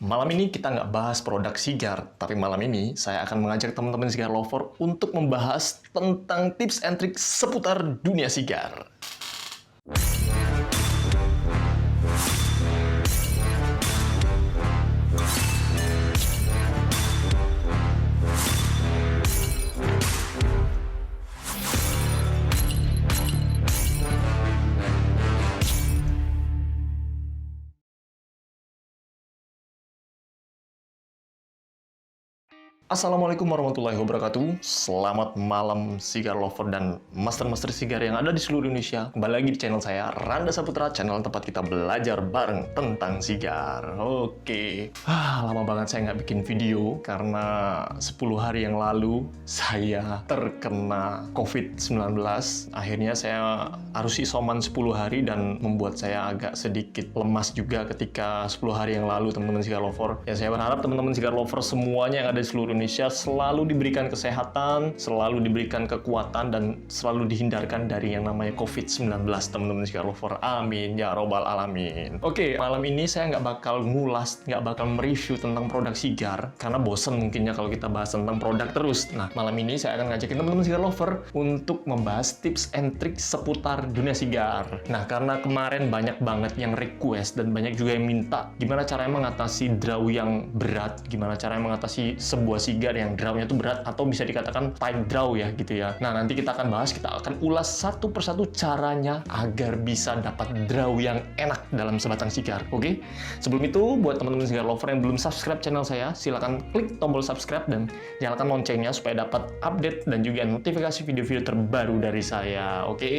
Malam ini kita nggak bahas produk sigar, tapi malam ini saya akan mengajak teman-teman sigar lover untuk membahas tentang tips and trik seputar dunia sigar. Assalamualaikum warahmatullahi wabarakatuh. Selamat malam sigar lover dan master-master sigar yang ada di seluruh Indonesia. Kembali lagi di channel saya, Randa Saputra, channel tempat kita belajar bareng tentang sigar. Oke. Lama banget saya nggak bikin video karena 10 hari yang lalu saya terkena COVID-19. Akhirnya saya harus isoman 10 hari dan membuat saya agak sedikit lemas juga ketika 10 hari yang lalu, teman-teman sigar lover. Ya, saya berharap teman-teman sigar lover semuanya yang ada di seluruh Indonesia selalu diberikan kesehatan, selalu diberikan kekuatan, dan selalu dihindarkan dari yang namanya COVID-19, teman-teman sigar lover. Amin ya robbal alamin. Oke, malam ini saya nggak bakal ngulas, nggak bakal mereview tentang produk sigar karena bosen mungkinnya kalau kita bahas tentang produk terus. Nah, malam ini saya akan ngajakin teman-teman sigar lover untuk membahas tips and trik seputar dunia sigar. Nah, karena kemarin banyak banget yang request dan banyak juga yang minta gimana caranya mengatasi draw yang berat, gimana caranya mengatasi sebuah sigar yang drawnya itu berat atau bisa dikatakan tight draw ya gitu ya. Nah, nanti kita akan bahas, kita akan ulas satu persatu caranya agar bisa dapat draw yang enak dalam sebatang sigar. Oke? Sebelum itu, buat teman-teman sigar lover yang belum subscribe channel saya, silakan klik tombol subscribe dan nyalakan loncengnya supaya dapat update dan juga notifikasi video-video terbaru dari saya. Oke?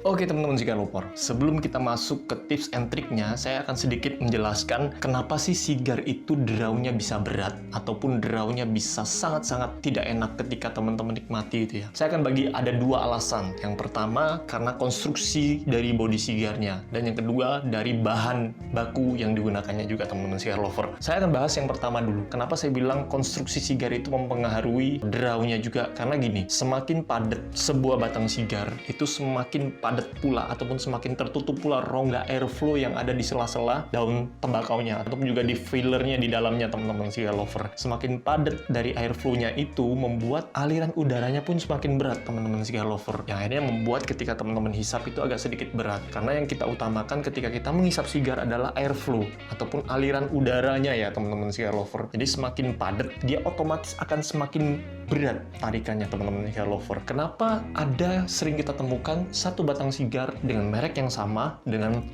Oke, teman-teman sigar lover. Sebelum kita masuk ke tips and triknya, saya akan sedikit menjelaskan kenapa sih sigar itu drawnya bisa berat ataupun drawnya bisa sangat-sangat tidak enak ketika teman-teman nikmati itu ya. Saya akan bagi ada dua alasan. Yang pertama karena konstruksi dari body sigarnya, dan yang kedua dari bahan baku yang digunakannya juga, teman-teman sigar lover. Saya akan bahas yang pertama dulu. Kenapa saya bilang konstruksi sigar itu mempengaruhi drawnya juga? Karena gini, semakin padat sebuah batang sigar itu semakin padat pula ataupun semakin tertutup pula rongga airflow yang ada di sela-sela daun tembakaunya ataupun juga di fillernya di dalamnya, teman-teman sigar lover. Semakin padat dari airflow-nya itu membuat aliran udaranya pun semakin berat, teman-teman sigar lover. Yang akhirnya membuat ketika teman-teman hisap itu agak sedikit berat. Karena yang kita utamakan ketika kita menghisap sigar adalah airflow ataupun aliran udaranya ya, teman-teman sigar lover. Jadi semakin padat, dia otomatis akan semakin berat tarikannya, teman-teman sigar lover. Kenapa ada sering kita temukan satu batang sigar dengan merek yang sama, dengan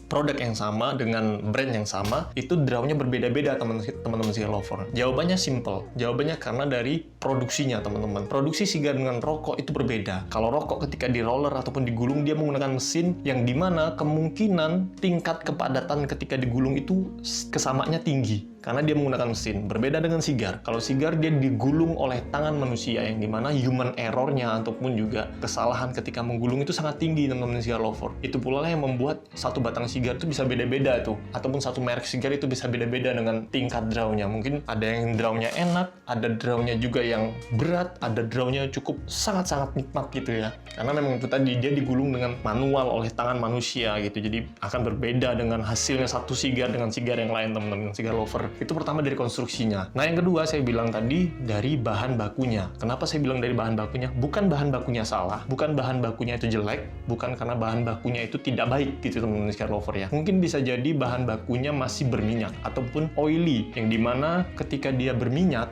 produk yang sama, dengan brand yang sama, itu drawnya berbeda-beda, teman-teman sigar lover. Jawabannya simple. Jawabannya karena dari produksinya, teman-teman. Produksi sigar dengan rokok itu berbeda. Kalau rokok ketika di roller ataupun digulung, dia menggunakan mesin yang dimana kemungkinan tingkat kepadatan ketika digulung itu kesamaannya tinggi. Karena dia menggunakan mesin. Berbeda dengan sigar. Kalau sigar dia digulung oleh tangan manusia yang dimana human error-nya ataupun juga kesalahan ketika menggulung itu sangat tinggi, teman-teman sigar lover. Itu pula yang membuat satu batang sigar itu bisa beda-beda tuh. Ataupun satu merek sigar itu bisa beda-beda dengan tingkat draw-nya. Mungkin ada yang draw-nya enak, ada draw-nya juga yang berat, ada draw-nya cukup sangat-sangat nikmat gitu ya. Karena memang itu tadi dia digulung dengan manual oleh tangan manusia gitu. Jadi akan berbeda dengan hasilnya satu sigar dengan sigar yang lain, teman-teman sigar lover. Itu pertama dari konstruksinya. Nah, yang kedua saya bilang tadi dari bahan bakunya. Kenapa saya bilang dari bahan bakunya? Bukan bahan bakunya salah, bukan bahan bakunya itu jelek, bukan karena bahan bakunya itu tidak baik gitu, teman-teman sigar lover ya. Mungkin bisa jadi bahan bakunya masih berminyak ataupun oily, yang dimana ketika dia berminyak,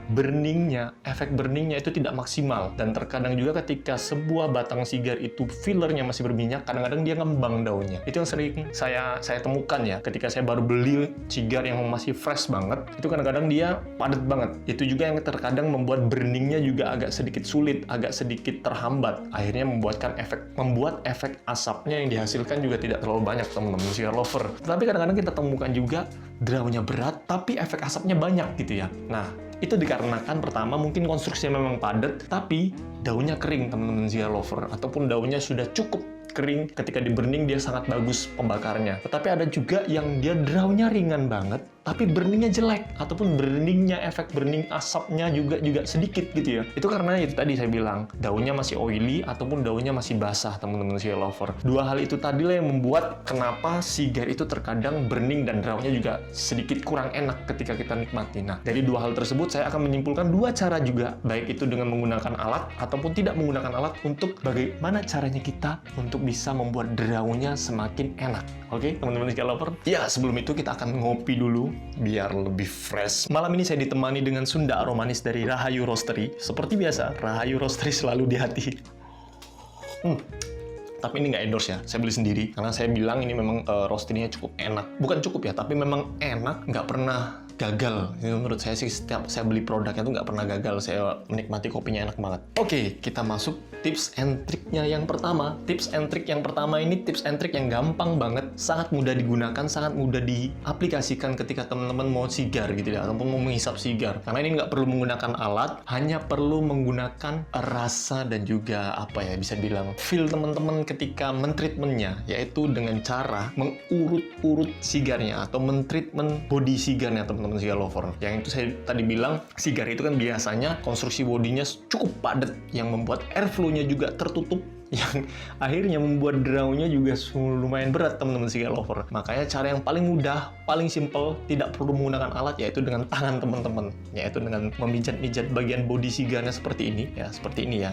efek burningnya itu tidak maksimal. Dan terkadang juga ketika sebuah batang sigar itu fillernya masih berminyak, kadang-kadang dia ngembang daunnya. Itu yang sering saya temukan ya, ketika saya baru beli sigar yang masih fresh banget, itu kadang-kadang dia padat banget. Itu juga yang terkadang membuat burningnya juga agak sedikit sulit, agak sedikit terhambat. Akhirnya membuat efek asapnya yang dihasilkan juga tidak terlalu banyak, teman-teman sigar lover. Tapi kadang-kadang kita temukan juga drawnya berat, tapi efek asapnya banyak gitu ya. Nah, itu dikarenakan pertama mungkin konstruksinya memang padat, tapi daunnya kering, teman-teman sigar lover. Ataupun daunnya sudah cukup kering, ketika di burning dia sangat bagus pembakarnya. Tetapi ada juga yang dia drawnya ringan banget, tapi burningnya jelek, ataupun burningnya, efek burning asapnya juga sedikit gitu ya. Itu karena itu tadi saya bilang, daunnya masih oily ataupun daunnya masih basah, teman-teman cigar lover. Dua hal itu tadilah yang membuat kenapa cigar itu terkadang burning dan daunnya juga sedikit kurang enak ketika kita nikmati. Nah, dari dua hal tersebut saya akan menyimpulkan dua cara juga, baik itu dengan menggunakan alat ataupun tidak menggunakan alat, untuk bagaimana caranya kita untuk bisa membuat daunnya semakin enak. Oke, teman-teman cigar lover? Ya, sebelum itu kita akan ngopi dulu biar lebih fresh. Malam ini saya ditemani dengan Sunda Aromanis dari Rahayu Roastery. Seperti biasa, Rahayu Roastery selalu di hati. Tapi ini nggak endorse ya, saya beli sendiri. Karena saya bilang ini memang roastingnya cukup enak. Bukan cukup ya, tapi memang enak, nggak pernah gagal. Ini menurut saya sih, setiap saya beli produknya tuh nggak pernah gagal. Saya menikmati kopinya enak banget. Oke, kita masuk tips and triknya yang pertama. Tips and trik yang pertama ini tips and trik yang gampang banget, sangat mudah digunakan, sangat mudah diaplikasikan ketika teman-teman mau cigar gitu ya, ataupun mau menghisap cigar. Karena ini nggak perlu menggunakan alat, hanya perlu menggunakan rasa dan juga apa ya, bisa bilang feel teman-teman ketika mentreatmentnya, yaitu dengan cara mengurut-urut cigarnya atau mentreatment body cigarnya, teman-teman cigar lover. Yang itu saya tadi bilang, cigar itu kan biasanya konstruksi bodinya cukup padat, yang membuat airflow-nya juga tertutup, yang akhirnya membuat draw-nya juga lumayan berat, teman-teman cigar lover. Makanya cara yang paling mudah, paling simple, tidak perlu menggunakan alat, yaitu dengan tangan teman-teman, yaitu dengan memijat-mijat bagian body cigarnya seperti ini ya, seperti ini ya.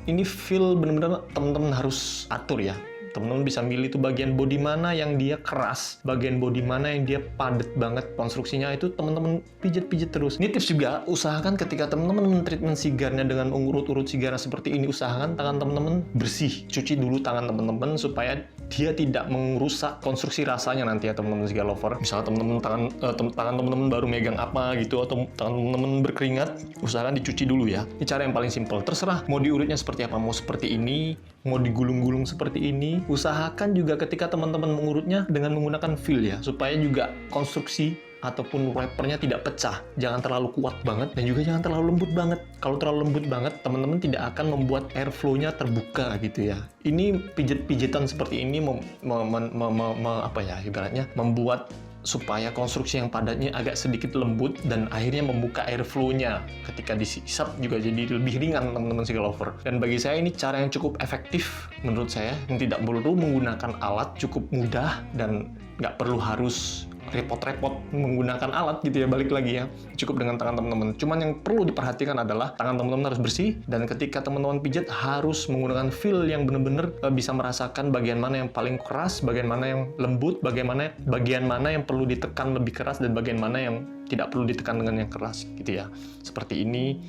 Ini feel benar-benar teman-teman harus atur ya. Teman-teman bisa milih tuh bagian body mana yang dia keras, bagian body mana yang dia padat banget konstruksinya, itu teman-teman pijat-pijat terus. Ini tips juga, usahakan ketika teman-teman men-treatment sigarnya dengan mengurut-urut sigarnya seperti ini, usahakan tangan teman-teman bersih. Cuci dulu tangan teman-teman supaya dia tidak merusak konstruksi rasanya nanti ya, teman-teman cigar lover. Misalnya teman-teman tangan teman-teman baru megang apa gitu, atau tangan teman-teman berkeringat, usahakan dicuci dulu ya. Ini cara yang paling simple. Terserah mau diurutnya seperti apa, mau seperti ini, mau digulung-gulung seperti ini. Usahakan juga ketika teman-teman mengurutnya dengan menggunakan feel ya, supaya juga konstruksi ataupun wrappernya tidak pecah. Jangan terlalu kuat banget dan juga jangan terlalu lembut banget. Kalau terlalu lembut banget, teman-teman tidak akan membuat airflow-nya terbuka gitu ya. Ini pijat-pijatan seperti ini apa ya, ibaratnya membuat supaya konstruksi yang padatnya agak sedikit lembut dan akhirnya membuka airflow-nya. Ketika dihisap juga jadi lebih ringan, teman-teman cigar lover. Dan bagi saya ini cara yang cukup efektif menurut saya, yang tidak perlu menggunakan alat, cukup mudah dan nggak perlu harus repot-repot menggunakan alat gitu ya, balik lagi ya, cukup dengan tangan teman-teman. Cuman yang perlu diperhatikan adalah tangan teman-teman harus bersih, dan ketika teman-teman pijat harus menggunakan feel yang benar-benar bisa merasakan bagian mana yang paling keras, bagian mana yang lembut, bagian mana yang perlu ditekan lebih keras, dan bagian mana yang tidak perlu ditekan dengan yang keras gitu ya, seperti ini.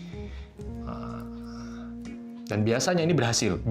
Dan biasanya ini berhasil.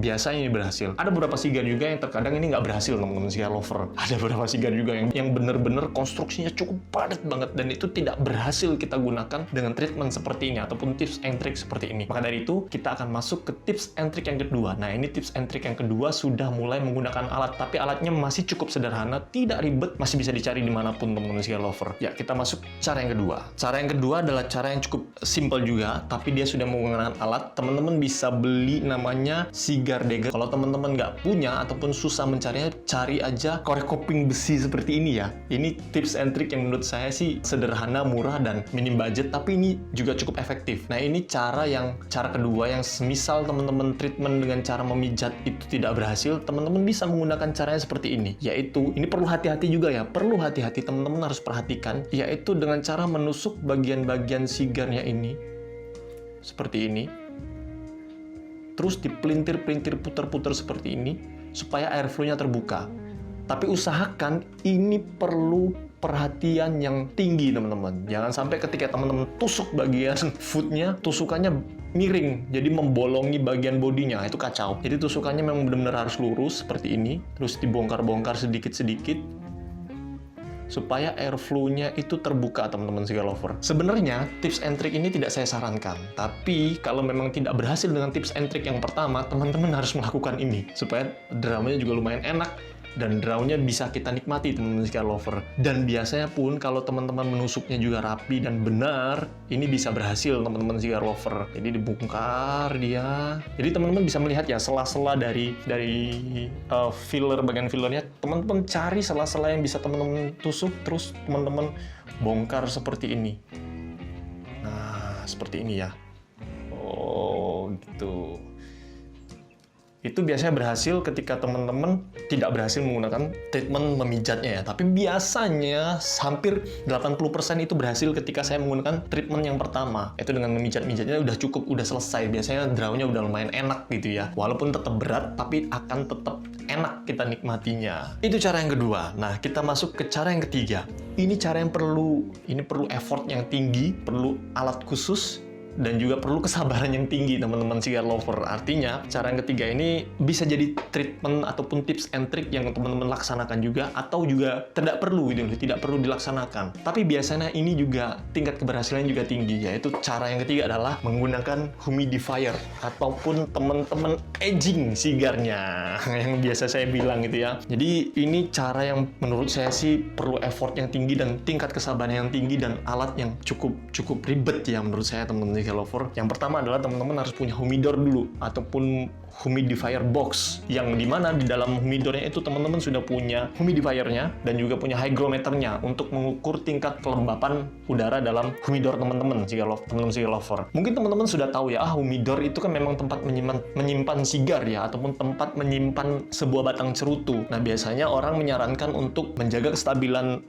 Ada beberapa cigar juga yang terkadang ini nggak berhasil, teman-teman cigar lover. Ada beberapa cigar juga yang benar-benar konstruksinya cukup padat banget, dan itu tidak berhasil kita gunakan dengan treatment seperti ini, ataupun tips and trick seperti ini. Maka dari itu, kita akan masuk ke tips and trick yang kedua. Nah, ini tips and trick yang kedua sudah mulai menggunakan alat, tapi alatnya masih cukup sederhana, tidak ribet, masih bisa dicari dimanapun, teman-teman cigar lover. Ya, kita masuk cara yang kedua. Cara yang kedua adalah cara yang cukup simple juga, tapi dia sudah menggunakan alat. Teman-teman bisa beli namanya cigar dagger. Kalau teman-teman nggak punya ataupun susah mencarinya, cari aja korek kuping besi seperti ini ya. Ini tips and trick yang menurut saya sih sederhana, murah, dan minim budget, tapi ini juga cukup efektif. Nah, ini cara kedua yang semisal teman-teman treatment dengan cara memijat itu tidak berhasil, teman-teman bisa menggunakan caranya seperti ini. Yaitu, ini perlu hati-hati juga ya, teman-teman harus perhatikan, yaitu dengan cara menusuk bagian-bagian cigarnya ini seperti ini, terus dipelintir-pelintir, putar-putar seperti ini supaya airflow-nya terbuka. Tapi usahakan ini perlu perhatian yang tinggi, teman-teman. Jangan sampai ketika teman-teman tusuk bagian footnya, tusukannya miring, jadi membolongi bagian bodinya, itu kacau. Jadi tusukannya memang benar-benar harus lurus seperti ini, terus dibongkar-bongkar sedikit-sedikit supaya airflow-nya itu terbuka, teman-teman cigar lover. Sebenarnya tips and trick ini tidak saya sarankan, tapi kalau memang tidak berhasil dengan tips and trick yang pertama, teman-teman harus melakukan ini supaya dramanya juga lumayan enak dan draw-nya bisa kita nikmati teman-teman cigar lover. Dan biasanya pun kalau teman-teman menusuknya juga rapi dan benar, ini bisa berhasil teman-teman cigar lover. Jadi dibongkar dia. Jadi teman-teman bisa melihat ya sela-sela dari filler, bagian fillernya. Teman-teman cari sela-sela yang bisa teman-teman tusuk, terus teman-teman bongkar seperti ini. Nah, seperti ini ya. Oh, gitu. Itu biasanya berhasil ketika teman-teman tidak berhasil menggunakan treatment memijatnya ya. Tapi biasanya hampir 80% itu berhasil ketika saya menggunakan treatment yang pertama. Itu dengan memijat-mijatnya udah cukup, udah selesai. Biasanya draw-nya udah lumayan enak gitu ya. Walaupun tetap berat, tapi akan tetap enak kita nikmatinya. Itu cara yang kedua. Nah, kita masuk ke cara yang ketiga. Ini cara yang perlu effort yang tinggi, perlu alat khusus, dan juga perlu kesabaran yang tinggi teman-teman cigar lover. Artinya cara yang ketiga ini bisa jadi treatment ataupun tips and trick yang teman-teman laksanakan juga, atau juga tidak perlu dilaksanakan. Tapi biasanya ini juga tingkat keberhasilan juga tinggi, yaitu cara yang ketiga adalah menggunakan humidifier ataupun teman-teman aging sigarnya yang biasa saya bilang gitu ya. Jadi ini cara yang menurut saya sih perlu effort yang tinggi dan tingkat kesabaran yang tinggi dan alat yang cukup ribet ya menurut saya teman-teman cigar lover. Yang pertama adalah teman-teman harus punya humidor dulu ataupun humidifier box, yang dimana di dalam humidornya itu teman-teman sudah punya humidifiernya dan juga punya hygrometernya untuk mengukur tingkat kelembapan udara dalam humidor teman-teman cigar lover. Mungkin teman-teman sudah tahu ya, humidor itu kan memang tempat menyimpan sigar ya, ataupun tempat menyimpan sebuah batang cerutu. Nah, biasanya orang menyarankan untuk menjaga kestabilan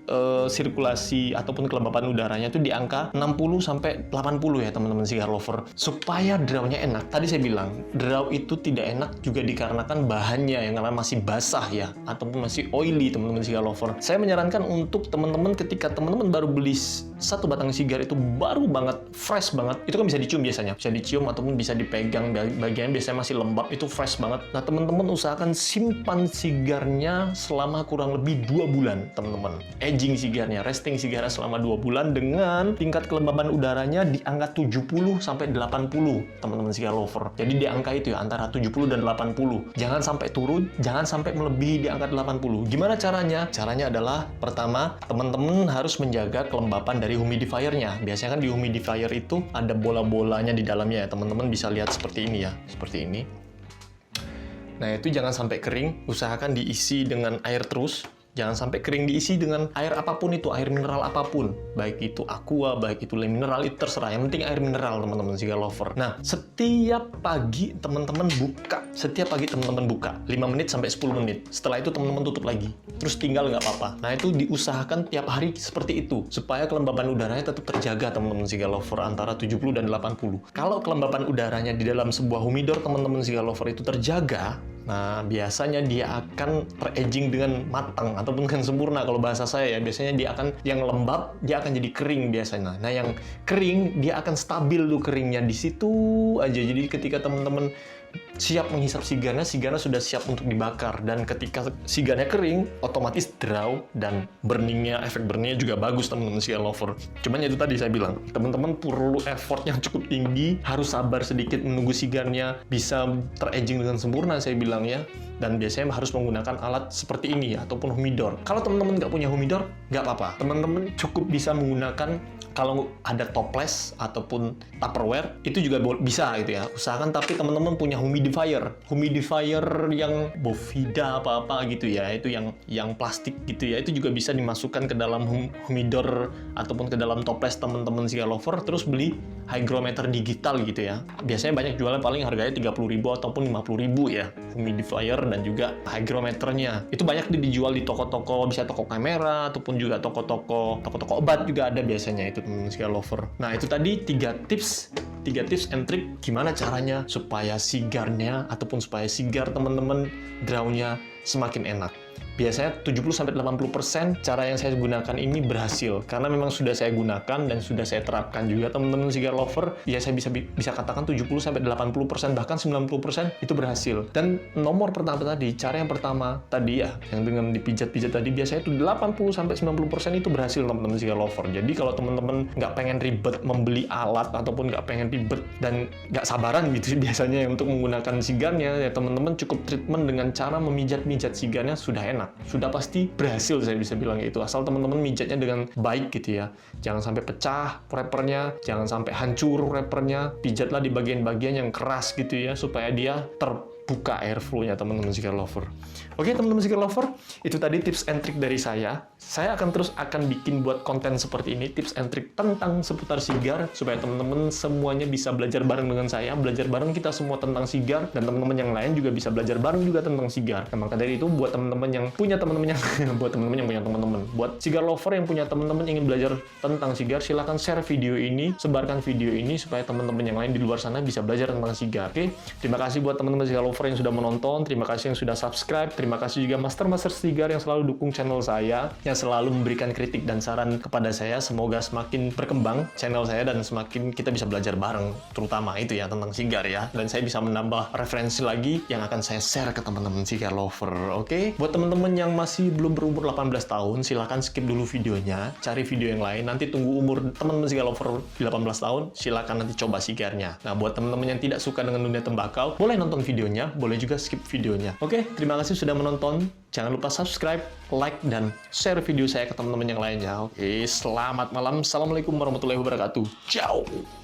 sirkulasi ataupun kelembapan udaranya itu di angka 60 sampai 80 ya teman-teman cigar lover, supaya draw-nya enak. Tadi saya bilang draw itu tidak enak juga dikarenakan bahannya yang masih basah ya, ataupun masih oily teman-teman cigar lover. Saya menyarankan untuk teman-teman ketika teman-teman baru beli satu batang sigar itu baru banget, fresh banget, itu kan bisa dicium biasanya, bisa dicium ataupun bisa dipegang, bagian biasanya masih lembab, itu fresh banget. Nah, teman-teman usahakan simpan sigarnya selama kurang lebih 2 bulan teman-teman. Aging sigarnya, resting sigarnya selama 2 bulan dengan tingkat kelembaban udaranya di angka 70 sampai 80 teman-teman cigar lover. Jadi di angka itu ya, antara 70 dan 80. Jangan sampai turun, jangan sampai melebihi di angka 80. Gimana caranya? Caranya adalah pertama, teman-teman harus menjaga kelembapan dari humidifiernya. Biasanya kan di humidifier itu ada bola-bolanya di dalamnya ya. Teman-teman bisa lihat seperti ini ya, seperti ini. Nah, itu jangan sampai kering, usahakan diisi dengan air terus. Jangan sampai kering, diisi dengan air apapun itu, air mineral apapun. Baik itu aqua, baik itu le mineral, itu terserah. Yang penting air mineral, teman-teman cigar lover. Nah, setiap pagi teman-teman buka. 5 menit sampai 10 menit. Setelah itu teman-teman tutup lagi. Terus tinggal nggak apa-apa. Nah, itu diusahakan tiap hari seperti itu. Supaya kelembapan udaranya tetap terjaga, teman-teman cigar lover, antara 70 dan 80. Kalau kelembapan udaranya di dalam sebuah humidor, teman-teman cigar lover, itu terjaga, nah, biasanya dia akan ter-aging dengan matang ataupun dengan sempurna kalau bahasa saya ya. Biasanya dia akan, yang lembab dia akan jadi kering biasanya. Nah, yang kering dia akan stabil tuh keringnya di situ aja. Jadi ketika teman-teman siap menghisap sigarnya sudah siap untuk dibakar. Dan ketika sigarnya kering, otomatis draw dan efek burningnya juga bagus teman-teman cigar lover. Cuman ya itu tadi saya bilang, teman-teman perlu effort yang cukup tinggi, harus sabar sedikit menunggu sigarnya bisa ter-aging dengan sempurna saya bilang ya. Dan biasanya harus menggunakan alat seperti ini ya, ataupun humidor. Kalau teman-teman nggak punya humidor, nggak apa-apa. Teman-teman cukup bisa menggunakan, kalau ada toples ataupun tupperware, itu juga bisa gitu ya. Usahakan tapi teman-teman punya humidifier yang Bovida apa-apa gitu ya, itu yang plastik gitu ya. Itu juga bisa dimasukkan ke dalam humidor ataupun ke dalam toples teman-teman cigar lover. Terus beli hygrometer digital gitu ya. Biasanya banyak jualan, paling harganya 30.000 ataupun 50.000 ya, humidifier dan juga hygrometernya. Itu banyak dijual di toko-toko, bisa toko kamera ataupun juga toko-toko obat juga ada biasanya itu teman-teman cigar lover. Nah, itu tadi 3 tips and trick gimana caranya supaya sigarnya ataupun supaya sigar teman-teman draw-nya semakin enak. Biasanya 70-80% cara yang saya gunakan ini berhasil, karena memang sudah saya gunakan dan sudah saya terapkan juga teman-teman cigar lover. Ya, saya bisa katakan 70-80%, bahkan 90% itu berhasil. Dan nomor pertama tadi, cara yang pertama tadi ya, yang dengan dipijat-pijat tadi, biasanya itu 80-90% itu berhasil teman-teman cigar lover. Jadi kalau teman-teman nggak pengen ribet membeli alat ataupun nggak pengen ribet dan nggak sabaran gitu biasanya untuk menggunakan sigarnya, ya teman-teman cukup treatment dengan cara memijat-mijat sigarnya sudah enak. enak. Sudah pasti berhasil, saya bisa bilang itu. Asal teman-teman mijatnya dengan baik gitu ya. Jangan sampai pecah wrappernya, jangan sampai hancur wrappernya. Pijatlah di bagian-bagian yang keras gitu ya, supaya dia terbuka airflow-nya, teman-teman cigar lover. Oke, teman-teman cigar lover, itu tadi tips and trick dari saya. Saya akan terus bikin buat konten seperti ini, tips and trick tentang seputar sigar, supaya teman-teman semuanya bisa belajar bareng dengan saya, belajar bareng kita semua tentang sigar, dan teman-teman yang lain juga bisa belajar bareng juga tentang sigar. Nah, maka dari itu, buat teman-teman yang punya teman-teman buat cigar lover yang punya teman-teman ingin belajar tentang sigar, silahkan share video ini, sebarkan video ini, supaya teman-teman yang lain di luar sana bisa belajar tentang sigar. Oke, terima kasih buat teman-teman cigar lover yang sudah menonton, terima kasih yang sudah subscribe, terima kasih juga master-master sigar yang selalu dukung channel saya, yang selalu memberikan kritik dan saran kepada saya. Semoga semakin berkembang channel saya dan semakin kita bisa belajar bareng, terutama itu ya tentang sigar ya. Dan saya bisa menambah referensi lagi yang akan saya share ke teman-teman cigar lover. Oke, buat teman-teman yang masih belum berumur 18 tahun, silahkan skip dulu videonya, cari video yang lain. Nanti tunggu umur teman-teman cigar lover 18 tahun, silahkan nanti coba sigarnya. Nah, buat teman-teman yang tidak suka dengan dunia tembakau, boleh nonton videonya, boleh juga skip videonya. Oke, terima kasih sudah menonton. Jangan lupa subscribe, like, dan share video saya ke teman-teman yang lainnya. Oke, selamat malam. Assalamualaikum warahmatullahi wabarakatuh. Ciao!